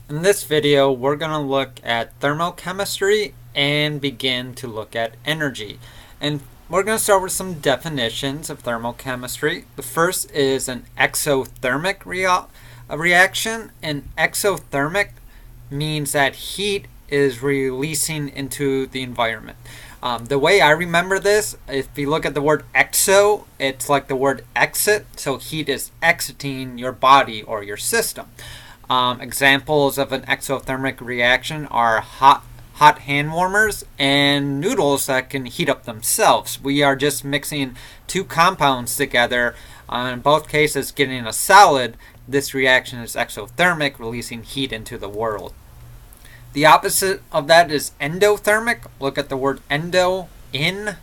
In this video, we're going to look at thermochemistry and begin to look at energy. And we're going to start with some definitions of thermochemistry. The first is an exothermic reaction. An exothermic means that heat is releasing into the environment. The way I remember this, if you look at the word exo, it's like the word exit. So heat is exiting your body or your system. Examples of an exothermic reaction are hot hand warmers and noodles that can heat up themselves. We are just mixing two compounds together. In both cases, getting a solid. This reaction is exothermic, releasing heat into the world. The opposite of that is endothermic. Look at the word endo, in.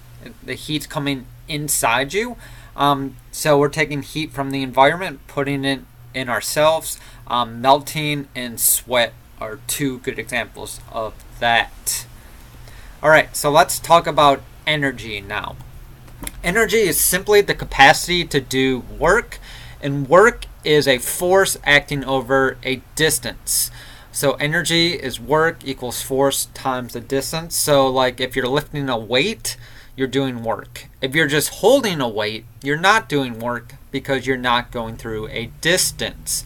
The heat's coming inside you. So we're taking heat from the environment, putting it in ourselves. Melting and sweat are two good examples of that. Alright, so let's talk about energy now. Energy is simply the capacity to do work, and work is a force acting over a distance. So energy is work equals force times the distance. So like if you're lifting a weight, you're doing work. If you're just holding a weight, you're not doing work because you're not going through a distance.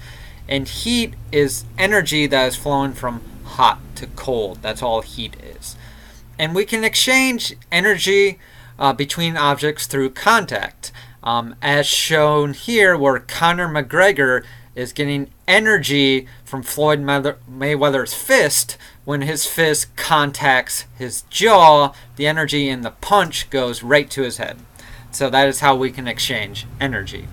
And heat is energy that is flowing from hot to cold. That's all heat is. And we can exchange energy between objects through contact. As shown here, where Conor McGregor is getting energy from Floyd Mayweather's fist. When his fist contacts his jaw, the energy in the punch goes right to his head. So that is how we can exchange energy.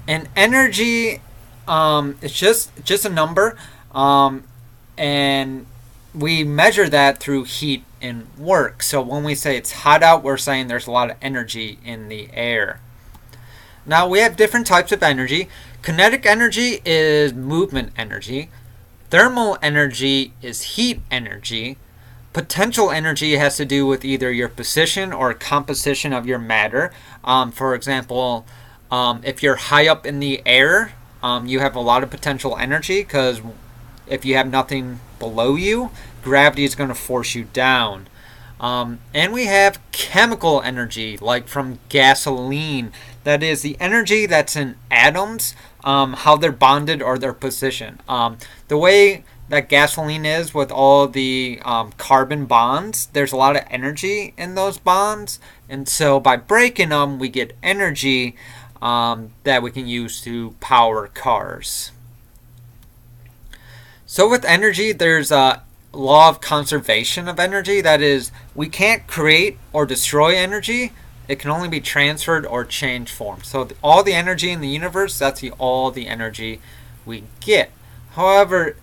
And energy it's just a number, and we measure that through heat and work. So when we say it's hot out, we're saying there's a lot of energy in the air. Now we have different types of energy. Kinetic energy is movement energy. Thermal energy is heat energy. Potential energy has to do with either your position or composition of your matter. For example, if you're high up in the air, you have a lot of potential energy because if you have nothing below you, gravity is going to force you down. And we have chemical energy, like from gasoline. That is the energy that's in atoms, how they're bonded or their position. The way that gasoline is with all the carbon bonds, there's a lot of energy in those bonds. And so by breaking them, we get energy that we can use to power cars. So with energy, there's a law of conservation of energy. That is, we can't create or destroy energy. It can only be transferred or changed form. So all the energy in the universe, that's all the energy we get. However,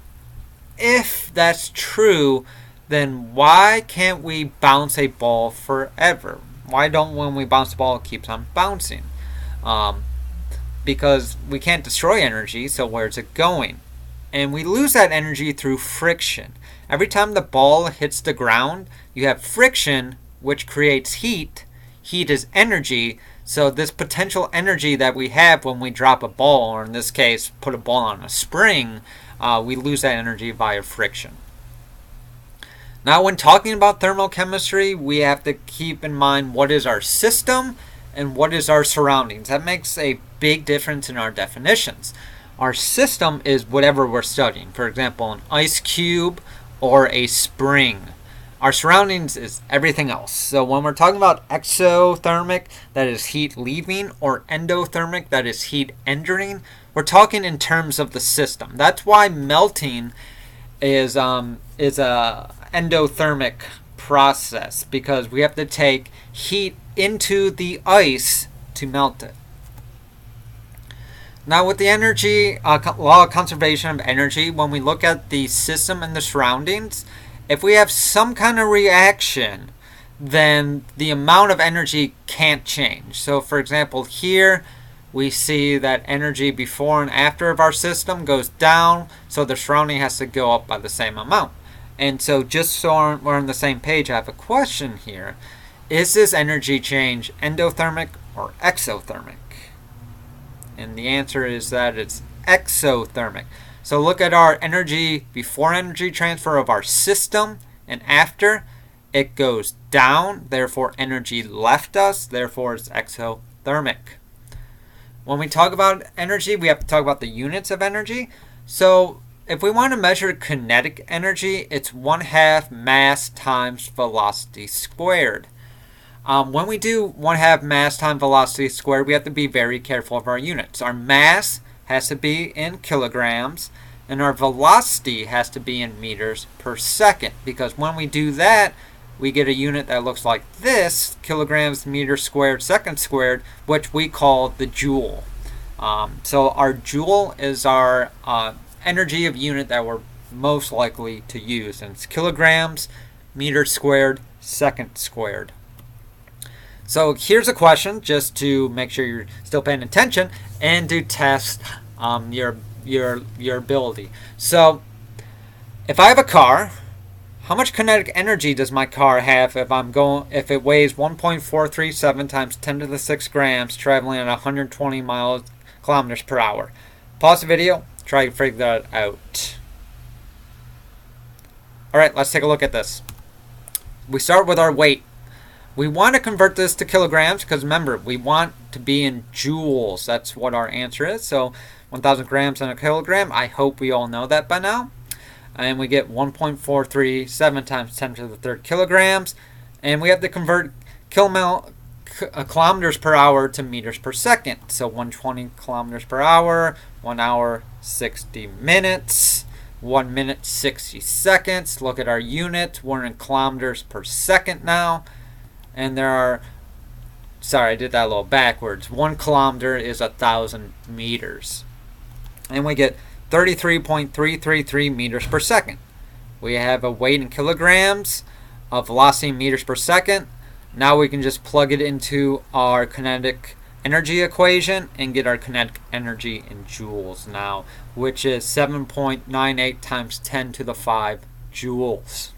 if that's true, then why can't we bounce a ball forever? Why don't when we bounce the ball, it keeps on bouncing? Because we can't destroy energy, so where's it going? And we lose that energy through friction. Every time the ball hits the ground, you have friction, which creates heat. Heat is energy, so this potential energy that we have when we drop a ball, or in this case, put a ball on a spring, we lose that energy via friction. Now, when talking about thermochemistry, we have to keep in mind what is our system and what is our surroundings. That makes a big difference in our definitions. Our system is whatever we're studying. For example, an ice cube or a spring. Our surroundings is everything else. So when we're talking about exothermic, that is heat leaving, or endothermic, that is heat entering, we're talking in terms of the system. That's why melting is a endothermic process, because we have to take heat into the ice to melt it. Now with the energy, law of conservation of energy, when we look at the system and the surroundings, if we have some kind of reaction, then the amount of energy can't change. So for example, here we see that energy before and after of our system goes down, so the surrounding has to go up by the same amount. And so just so we're on the same page, I have a question here. Is this energy change endothermic or exothermic? And the answer is that it's exothermic. So look at our energy before energy transfer of our system and after. It goes down, therefore energy left us, therefore it's exothermic. When we talk about energy, we have to talk about the units of energy. So if we want to measure kinetic energy, it's 1/2 mass times velocity squared. When we do 1/2 mass times velocity squared, we have to be very careful of our units. Our mass has to be in kilograms, and our velocity has to be in meters per second, because when we do that, we get a unit that looks like this, kilograms meters squared second squared, which we call the joule. So our joule is our energy of unit that we're most likely to use, and it's kilograms meters squared second squared. So here's a question just to make sure you're still paying attention and to test your ability. So if I have a car, how much kinetic energy does my car have if it weighs 1.437 times 10 to the 6 grams traveling at 120 kilometers per hour? Pause the video, try to figure that out. Alright, let's take a look at this. We start with our weight. We want to convert this to kilograms because remember, we want to be in joules. That's what our answer is. So 1,000 grams in a kilogram. I hope we all know that by now. And we get 1.437 times 10 to the third kilograms. And we have to convert kilometers per hour to meters per second. So 120 kilometers per hour, 1 hour, 60 minutes, 1 minute, 60 seconds. Look at our unit. We're in kilometers per second now. And there are, sorry, I did that a little backwards. 1 kilometer is 1,000 meters. And we get 33.333 meters per second. We have a weight in kilograms, a velocity in meters per second. Now we can just plug it into our kinetic energy equation and get our kinetic energy in joules now, which is 7.98 times 10 to the 5 joules.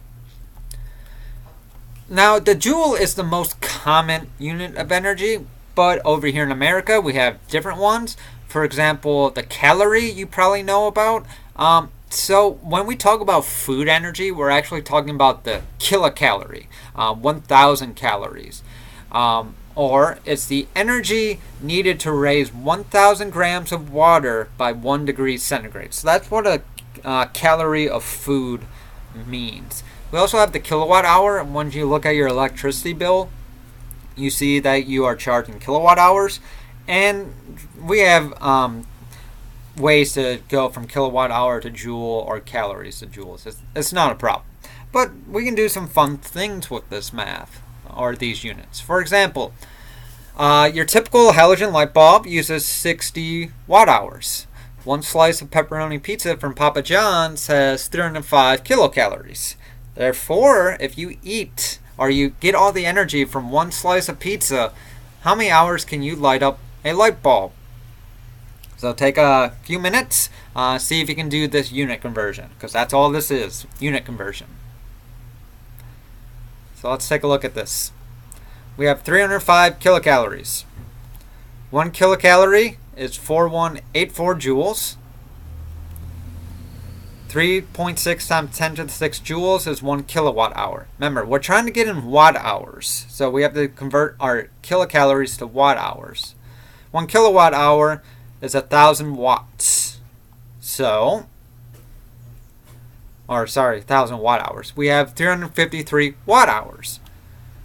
Now, the joule is the most common unit of energy, but over here in America, we have different ones. For example, the calorie you probably know about. So when we talk about food energy, we're actually talking about the kilocalorie, 1,000 calories. Or it's the energy needed to raise 1,000 grams of water by 1 degree centigrade. So that's what a calorie of food means. We also have the kilowatt hour. When you look at your electricity bill, you see that you are charged in kilowatt hours. And we have ways to go from kilowatt hour to joule or calories to joules. It's not a problem. But we can do some fun things with this math or these units. For example, your typical halogen light bulb uses 60 watt hours. One slice of pepperoni pizza from Papa John's has 305 kilocalories. Therefore, if you eat or you get all the energy from one slice of pizza, how many hours can you light up a light bulb? So take a few minutes, see if you can do this unit conversion, because that's all this is, unit conversion. So let's take a look at this. We have 305 kilocalories. 1 kilocalorie is 4184 joules. 3.6 times 10 to the 6 joules is 1 kilowatt hour. Remember, we're trying to get in watt hours, so we have to convert our kilocalories to watt hours. 1 kilowatt hour is 1,000 watts. So, 1,000 watt hours. We have 353 watt hours.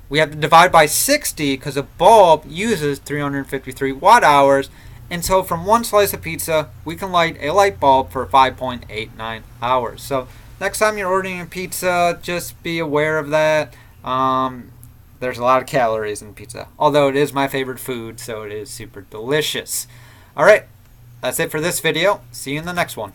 We have to divide by 60 because a bulb uses 353 watt hours. And so from one slice of pizza, we can light a light bulb for 5.89 hours. So next time you're ordering a pizza, just be aware of that. There's a lot of calories in pizza. Although it is my favorite food, so it is super delicious. Alright, that's it for this video. See you in the next one.